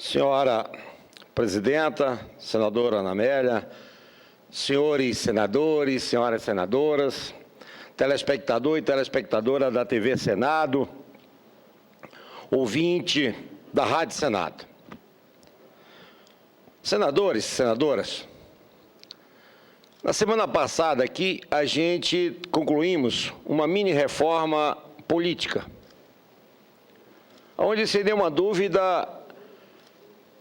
Senhora presidenta, senadora Ana Amélia, senhores senadores, senhoras senadoras, telespectador e telespectadora da TV Senado, ouvinte da Rádio Senado. Senadores e senadoras, na semana passada aqui a gente concluímos uma mini-reforma política, onde, sem nenhuma dúvida,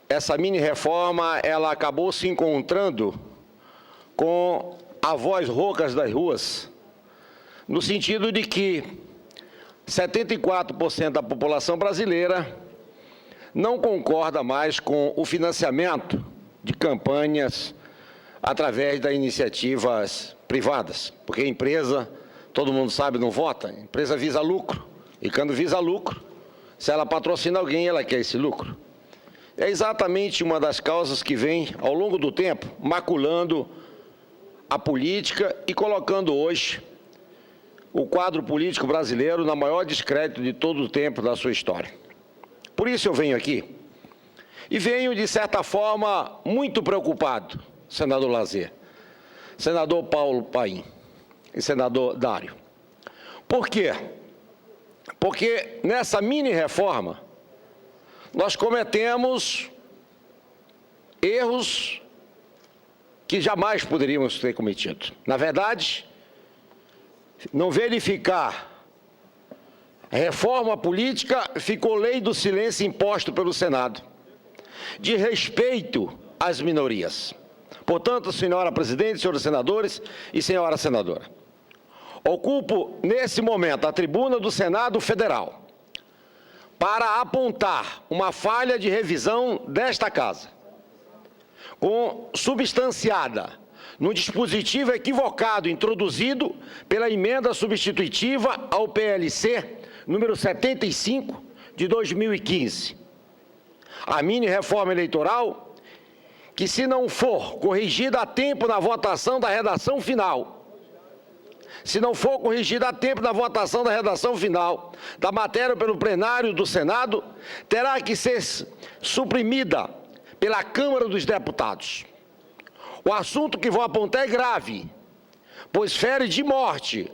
essa mini-reforma ela acabou se encontrando com a voz roucas das ruas, no sentido de que 74% da população brasileira não concorda mais com o financiamento de campanhas através das iniciativas privadas, porque a empresa, todo mundo sabe, não vota, a empresa visa lucro, e quando visa lucro, se ela patrocina alguém, ela quer esse lucro. É exatamente uma das causas que vem, ao longo do tempo, maculando a política e colocando hoje o quadro político brasileiro na maior descrédito de todo o tempo da sua história. Por isso eu venho aqui, e venho, de certa forma, muito preocupado, senador Lazer, senador Paulo Paim e senador Dário. Por quê? Porque nessa mini-reforma nós cometemos erros que jamais poderíamos ter cometido. Na verdade, não verificar a reforma política ficou lei do silêncio imposto pelo Senado, de respeito às minorias. Portanto, senhora presidente, senhores senadores e senhora senadora, ocupo nesse momento a tribuna do Senado Federal para apontar uma falha de revisão desta Casa, substanciada no dispositivo equivocado introduzido pela emenda substitutiva ao PLC número 75 de 2015. A mini-reforma eleitoral, que, se não for corrigida a tempo na votação da redação final, da matéria pelo plenário do Senado, terá que ser suprimida pela Câmara dos Deputados. O assunto que vou apontar é grave, pois fere de morte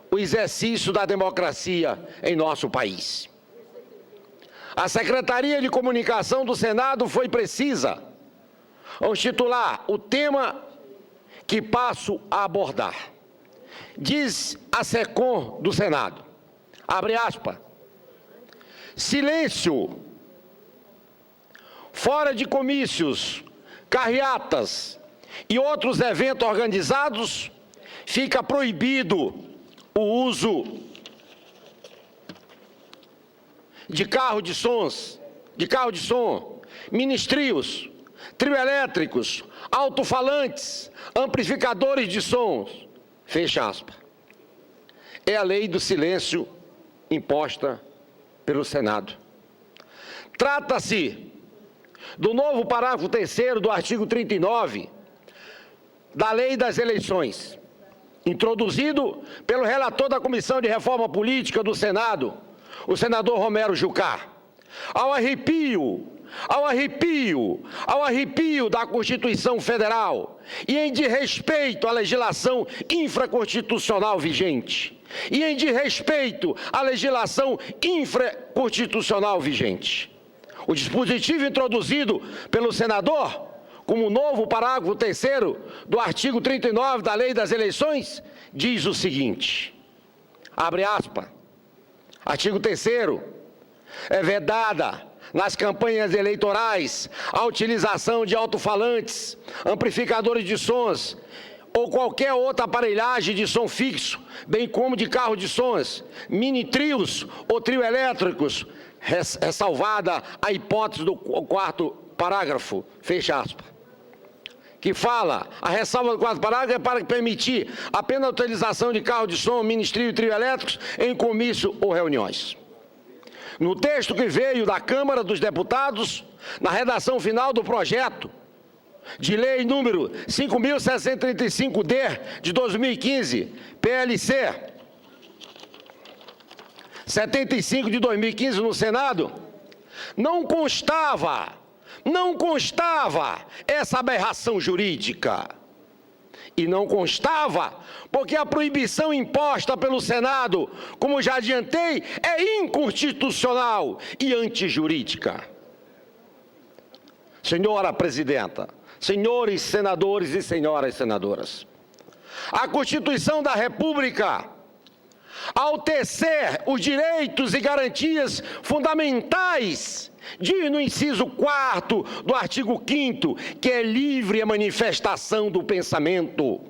o exercício da democracia em nosso país. A Secretaria de Comunicação do Senado foi precisa ao titular o tema que passo a abordar. Diz a SECOM do Senado, abre aspas, silêncio, fora de comícios, carreatas e outros eventos organizados, fica proibido o uso de carro de som, ministrios, trio elétricos, alto-falantes, amplificadores de sons. Fecha aspas. É a lei do silêncio imposta pelo Senado. Trata-se do novo parágrafo 3º do artigo 39 da Lei das Eleições, introduzido pelo relator da Comissão de Reforma Política do Senado, o senador Romero Jucá. Ao arrepio da Constituição Federal e em desrespeito à legislação infraconstitucional vigente. O dispositivo introduzido pelo senador, como novo parágrafo 3º do artigo 39 da Lei das Eleições, diz o seguinte, abre aspas, artigo 3º, é vedada nas campanhas eleitorais a utilização de alto-falantes, amplificadores de sons ou qualquer outra aparelhagem de som fixo, bem como de carro de sons, mini-trios ou trio elétricos, ressalvada a hipótese do 4º parágrafo, fecha aspas, que fala, a ressalva do 4º parágrafo é para permitir apenas a utilização de carro de som, mini-trio e trio elétricos em comício ou reuniões. No texto que veio da Câmara dos Deputados, na redação final do projeto de lei número 5.635-D de 2015, PLC 75 de 2015 no Senado, não constava não constava essa aberração jurídica. E não constava porque a proibição imposta pelo Senado, como já adiantei, é inconstitucional e antijurídica. Senhora Presidenta, senhores senadores e senhoras senadoras, a Constituição da República, ao tecer os direitos e garantias fundamentais, diz no inciso 4º do artigo 5º, que é livre a manifestação do pensamento.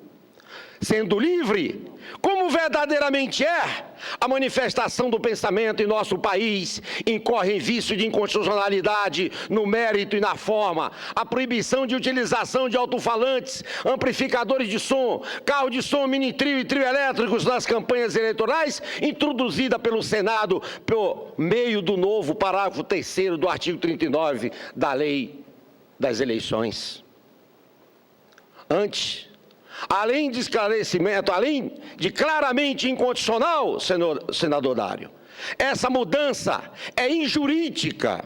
Sendo livre, como verdadeiramente é, a manifestação do pensamento em nosso país incorre em vício de inconstitucionalidade no mérito e na forma. A proibição de utilização de alto-falantes, amplificadores de som, carro de som, mini-trio e trio elétricos nas campanhas eleitorais, introduzida pelo Senado por meio do novo parágrafo 3º do artigo 39 da Lei das Eleições. Antes, além de esclarecimento, além de claramente inconstitucional, senador Dário, essa mudança é injurídica,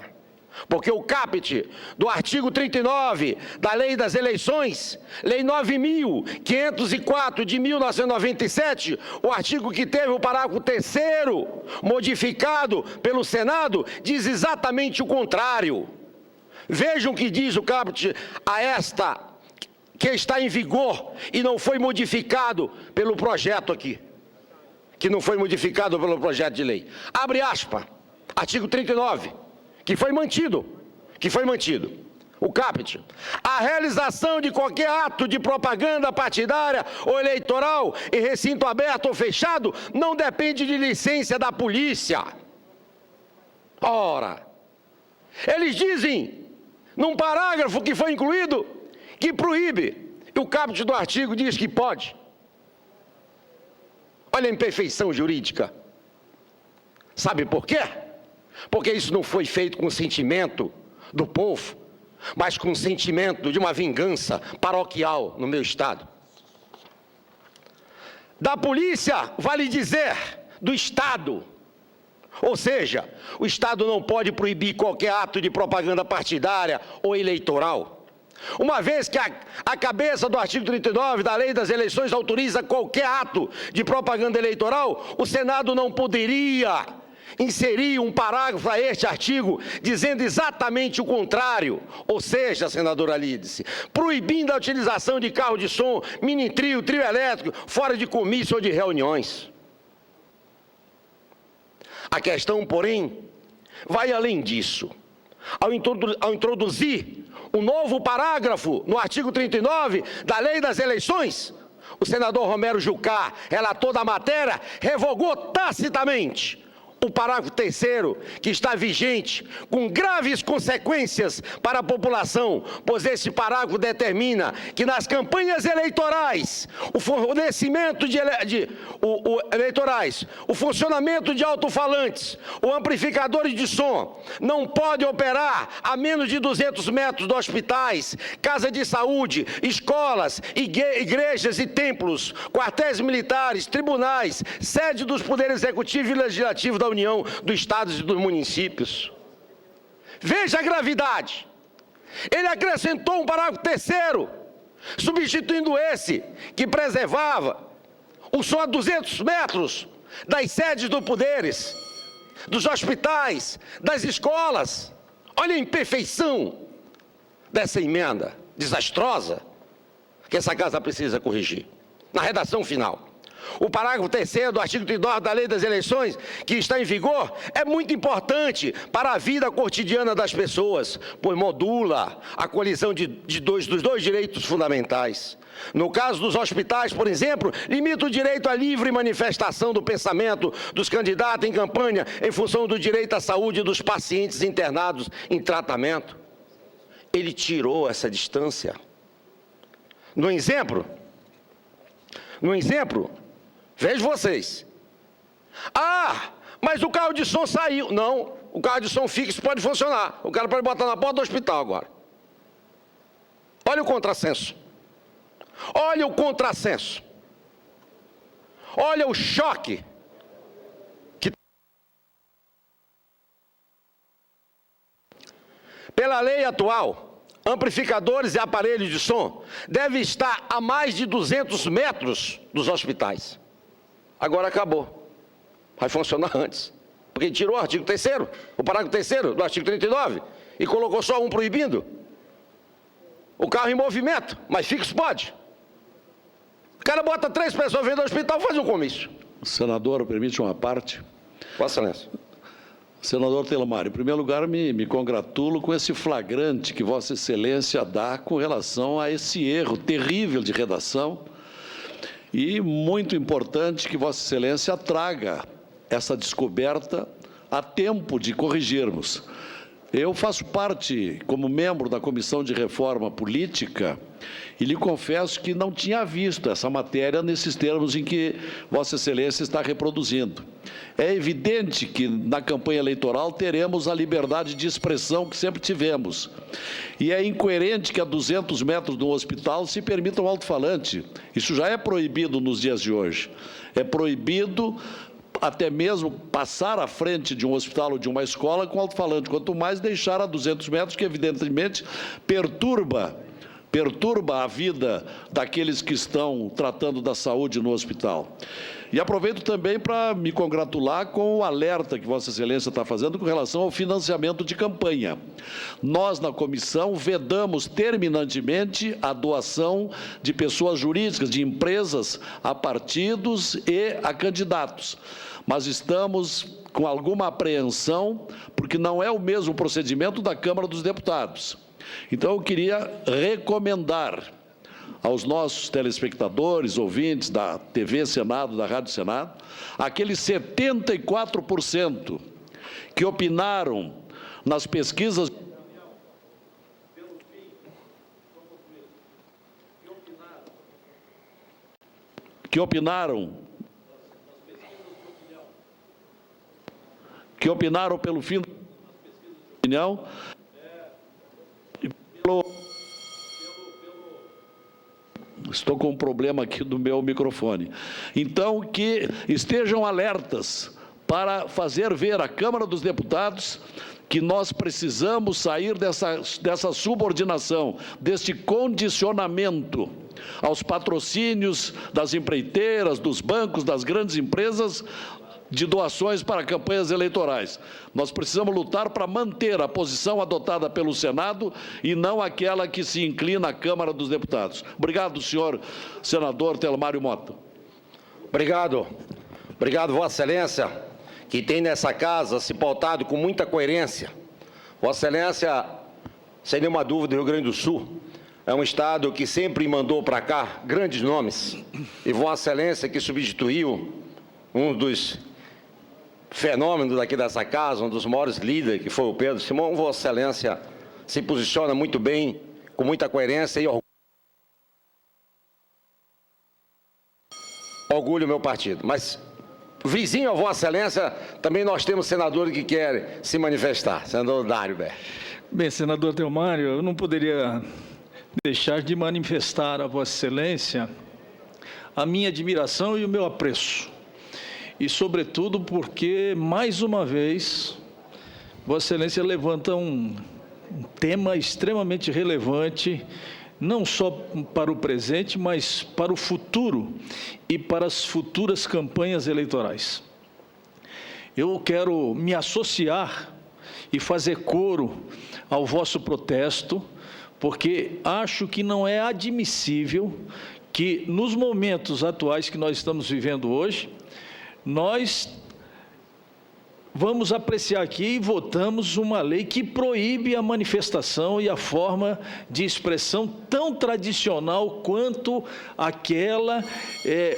porque o caput do artigo 39 da Lei das Eleições, Lei 9.504 de 1997, o artigo que teve o parágrafo 3º modificado pelo Senado, diz exatamente o contrário. Vejam o que diz o caput a esta que está em vigor e não foi modificado pelo projeto aqui, que não foi modificado pelo projeto de lei. Abre aspas, artigo 39, que foi mantido, o caput. A realização de qualquer ato de propaganda partidária ou eleitoral em recinto aberto ou fechado não depende de licença da polícia. Ora, eles dizem, num parágrafo que foi incluído, que proíbe, e o caput do artigo diz que pode. Olha a imperfeição jurídica. Sabe por quê? Porque isso não foi feito com sentimento do povo, mas com sentimento de uma vingança paroquial no meu estado. Da polícia, vale dizer, do Estado. Ou seja, o Estado não pode proibir qualquer ato de propaganda partidária ou eleitoral, uma vez que a cabeça do artigo 39 da Lei das Eleições autoriza qualquer ato de propaganda eleitoral. O Senado não poderia inserir um parágrafo a este artigo dizendo exatamente o contrário, ou seja, senadora Lídice, proibindo a utilização de carro de som, mini-trio, trio elétrico, fora de comício ou de reuniões. A questão, porém, vai além disso. Ao introduzir um novo parágrafo no artigo 39 da Lei das Eleições, o senador Romero Jucá, relator da matéria, revogou tacitamente o parágrafo 3º, que está vigente, com graves consequências para a população, pois esse parágrafo determina que nas campanhas eleitorais, o fornecimento o funcionamento de alto-falantes, ou amplificadores de som, não pode operar a menos de 200 metros de hospitais, casa de saúde, escolas, igrejas e templos, quartéis militares, tribunais, sede dos poderes executivo e legislativo da União, dos estados e dos municípios. Veja a gravidade. Ele acrescentou um parágrafo 3º, substituindo esse, que preservava o som a 200 metros das sedes dos poderes, dos hospitais, das escolas. Olha a imperfeição dessa emenda desastrosa que essa casa precisa corrigir. Na redação final, o parágrafo 3º do artigo 39 da Lei das Eleições, que está em vigor, é muito importante para a vida cotidiana das pessoas, pois modula a colisão dos dois direitos fundamentais. No caso dos hospitais, por exemplo, limita o direito à livre manifestação do pensamento dos candidatos em campanha em função do direito à saúde dos pacientes internados em tratamento. Ele tirou essa distância. No exemplo, vejo vocês. Ah, mas o carro de som saiu. Não, o carro de som fixo pode funcionar. O cara pode botar na porta do hospital agora. Olha o contrassenso. Olha o contrassenso. Olha o choque. Pela lei atual, amplificadores e aparelhos de som devem estar a mais de 200 metros dos hospitais. Agora acabou. Vai funcionar antes. Porque tirou o artigo 3º, o parágrafo 3º do artigo 39, e colocou só um proibindo. O carro em movimento, mas fixo pode. O cara bota 3 pessoas dentro do hospital e faz um comício. Senador, permite uma parte? Vossa Excelência. Senador Telemario, em primeiro lugar, me congratulo com esse flagrante que Vossa Excelência dá com relação a esse erro terrível de redação e muito importante que Vossa Excelência traga essa descoberta a tempo de corrigirmos. Eu faço parte, como membro da Comissão de Reforma Política, e lhe confesso que não tinha visto essa matéria nesses termos em que Vossa Excelência está reproduzindo. É evidente que na campanha eleitoral teremos a liberdade de expressão que sempre tivemos. E é incoerente que a 200 metros de um hospital se permita um alto-falante. Isso já é proibido nos dias de hoje. É proibido até mesmo passar à frente de um hospital ou de uma escola com alto-falante, quanto mais deixar a 200 metros, que evidentemente perturba a vida daqueles que estão tratando da saúde no hospital. E aproveito também para me congratular com o alerta que Vossa Excelência está fazendo com relação ao financiamento de campanha. Nós, na comissão, vedamos terminantemente a doação de pessoas jurídicas, de empresas, a partidos e a candidatos. Mas estamos com alguma apreensão, porque não é o mesmo procedimento da Câmara dos Deputados. Então, eu queria recomendar aos nossos telespectadores, ouvintes da TV Senado, da Rádio Senado, aqueles 74% que opinaram nas pesquisas que opinaram pelo fim da opinião, estou com um problema aqui do meu microfone. Então, que estejam alertas para fazer ver à Câmara dos Deputados que nós precisamos sair dessa subordinação, deste condicionamento aos patrocínios das empreiteiras, dos bancos, das grandes empresas, de doações para campanhas eleitorais. Nós precisamos lutar para manter a posição adotada pelo Senado e não aquela que se inclina à Câmara dos Deputados. Obrigado, senhor senador Telemario Mota. Obrigado. Obrigado, Vossa Excelência, que tem nessa casa se pautado com muita coerência. Vossa Excelência, sem nenhuma dúvida, o Rio Grande do Sul é um estado que sempre mandou para cá grandes nomes. E Vossa Excelência que substituiu um dos fenômeno daqui dessa casa, um dos maiores líderes, que foi o Pedro Simão. Vossa Excelência se posiciona muito bem, com muita coerência e orgulho meu partido. Mas, vizinho a Vossa Excelência, também nós temos senadores que querem se manifestar. Senador Dário Berri. Bem, senador Telemario, eu não poderia deixar de manifestar a Vossa Excelência a minha admiração e o meu apreço. E, sobretudo, porque, mais uma vez, Vossa Excelência levanta um tema extremamente relevante, não só para o presente, mas para o futuro e para as futuras campanhas eleitorais. Eu quero me associar e fazer coro ao vosso protesto, porque acho que não é admissível que, nos momentos atuais que nós estamos vivendo hoje, nós vamos apreciar aqui e votamos uma lei que proíbe a manifestação e a forma de expressão tão tradicional quanto aquela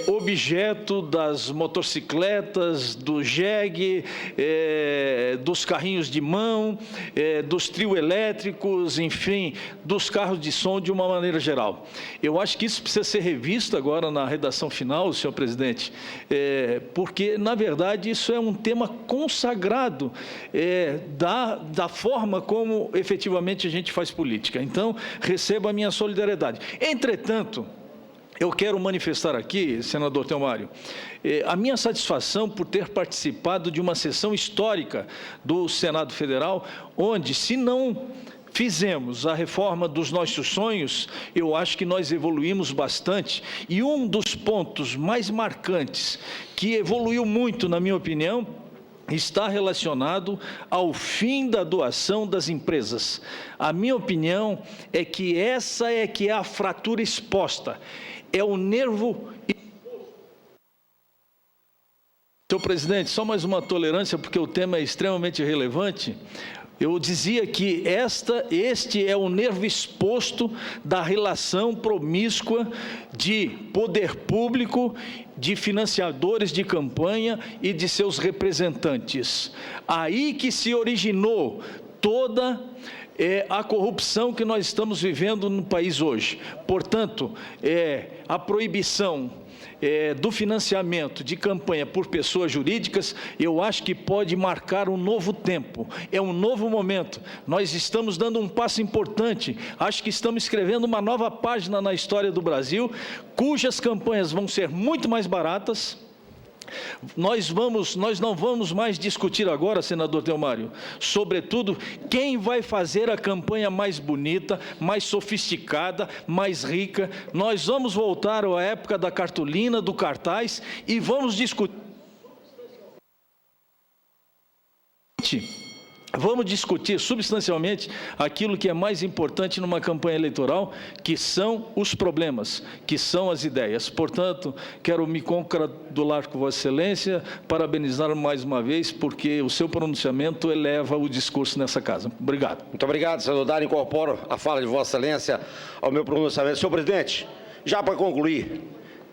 objeto das motocicletas, do jegue, dos carrinhos de mão, dos trio elétricos, enfim, dos carros de som de uma maneira geral. Eu acho que isso precisa ser revisto agora na redação final, senhor presidente, porque, na verdade, isso é um tema consagrado da forma como efetivamente a gente faz política. Então, receba a minha solidariedade. Entretanto, eu quero manifestar aqui, senador Telemario, a minha satisfação por ter participado de uma sessão histórica do Senado Federal, onde, se não fizemos a reforma dos nossos sonhos, eu acho que nós evoluímos bastante, e um dos pontos mais marcantes, que evoluiu muito, na minha opinião, está relacionado ao fim da doação das empresas. A minha opinião é que essa é que é a fratura exposta, é o nervo. Senhor presidente, só mais uma tolerância, porque o tema é extremamente relevante. Eu dizia que este é o nervo exposto da relação promíscua de poder público, de financiadores de campanha e de seus representantes. Aí que se originou toda a corrupção que nós estamos vivendo no país hoje. Portanto, a proibição do financiamento de campanha por pessoas jurídicas, eu acho que pode marcar um novo tempo, é um novo momento. Nós estamos dando um passo importante, acho que estamos escrevendo uma nova página na história do Brasil, cujas campanhas vão ser muito mais baratas. Nós não vamos mais discutir agora, senador Theomário, sobretudo quem vai fazer a campanha mais bonita, mais sofisticada, mais rica. Nós vamos voltar à época da cartolina, do cartaz, e vamos discutir substancialmente aquilo que é mais importante numa campanha eleitoral, que são os problemas, que são as ideias. Portanto, quero me congratular com Vossa Excelência, parabenizar mais uma vez, porque o seu pronunciamento eleva o discurso nessa casa. Obrigado. Muito obrigado, senador Dário. Incorporo a fala de Vossa Excelência ao meu pronunciamento. Senhor presidente, já para concluir,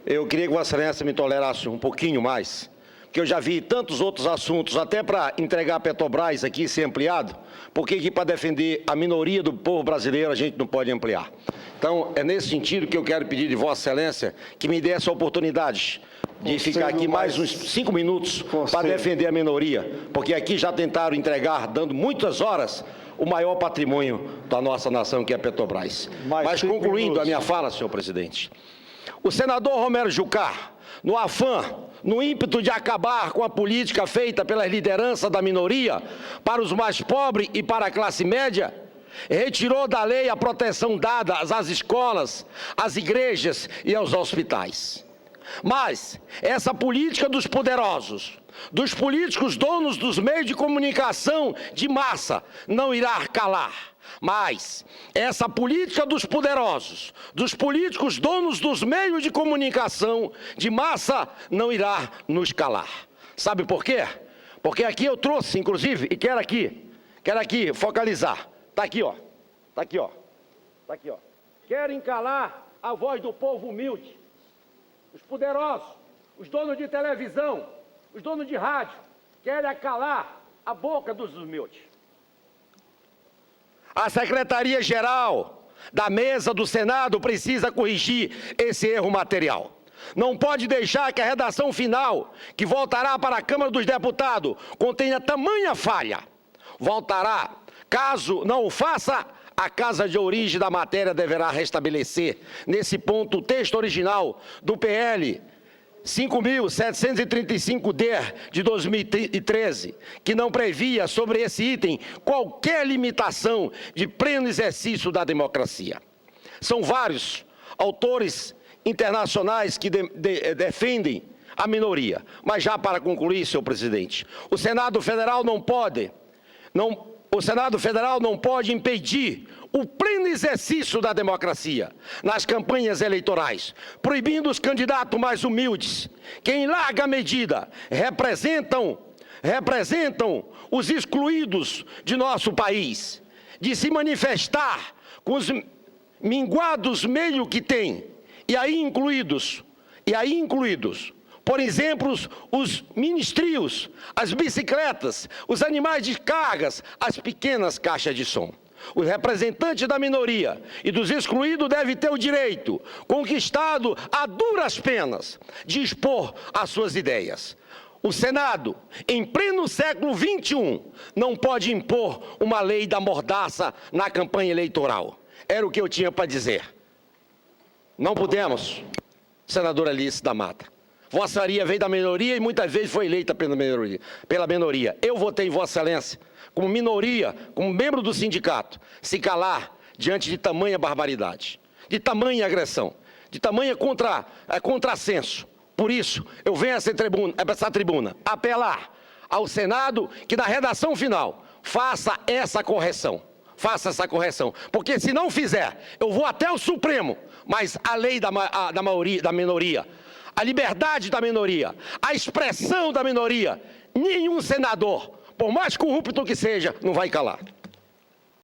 eu queria que Vossa Excelência me tolerasse um pouquinho mais, porque eu já vi tantos outros assuntos, até para entregar a Petrobras aqui e ser ampliado, porque aqui para defender a minoria do povo brasileiro a gente não pode ampliar. Então, é nesse sentido que eu quero pedir de Vossa Excelência que me dê essa oportunidade de ficar aqui mais uns 5 minutos para defender a minoria, porque aqui já tentaram entregar, dando muitas horas, o maior patrimônio da nossa nação, que é a Petrobras. Mas concluindo a minha fala, senhor presidente, o senador Romero Jucá, no afã, no ímpeto de acabar com a política feita pela liderança da minoria para os mais pobres e para a classe média, retirou da lei a proteção dada às escolas, às igrejas e aos hospitais. Mas essa política dos poderosos, dos políticos donos dos meios de comunicação de massa, não irá calar. Mas essa política dos poderosos, dos políticos donos dos meios de comunicação de massa, não irá nos calar. Sabe por quê? Porque aqui eu trouxe, inclusive, e quero aqui focalizar. Está aqui, ó. Está aqui, ó. Está aqui, ó. Querem calar a voz do povo humilde. Os poderosos, os donos de televisão, os donos de rádio, querem calar a boca dos humildes. A Secretaria-Geral da Mesa do Senado precisa corrigir esse erro material. Não pode deixar que a redação final, que voltará para a Câmara dos Deputados, contenha tamanha falha. Voltará. Caso não o faça, a casa de origem da matéria deverá restabelecer, nesse ponto, o texto original do PL 5.735-D de 2013, que não previa sobre esse item qualquer limitação de pleno exercício da democracia. São vários autores internacionais que defendem a minoria. Mas já para concluir, senhor presidente, o Senado Federal não pode impedir o pleno exercício da democracia nas campanhas eleitorais, proibindo os candidatos mais humildes, que em larga medida representam os excluídos de nosso país, de se manifestar com os minguados meios que têm, e aí incluídos, por exemplo, os ministrios, as bicicletas, os animais de cargas, as pequenas caixas de som. Os representantes da minoria e dos excluídos devem ter o direito, conquistado a duras penas, de expor as suas ideias. O Senado, em pleno século XXI, não pode impor uma lei da mordaça na campanha eleitoral. Era o que eu tinha para dizer. Não podemos, senadora Alice da Mata. Vossa Senhoria veio da minoria e muitas vezes foi eleita pela minoria. Eu votei em Vossa Excelência como minoria, como membro do sindicato, se calar diante de tamanha barbaridade, de tamanha agressão, de tamanha contrassenso. Por isso, eu venho a essa tribuna apelar ao Senado que na redação final faça essa correção. Faça essa correção, porque se não fizer, eu vou até o Supremo, mas a lei da minoria, a liberdade da minoria, a expressão da minoria, nenhum senador, por mais corrupto que seja, não vai calar.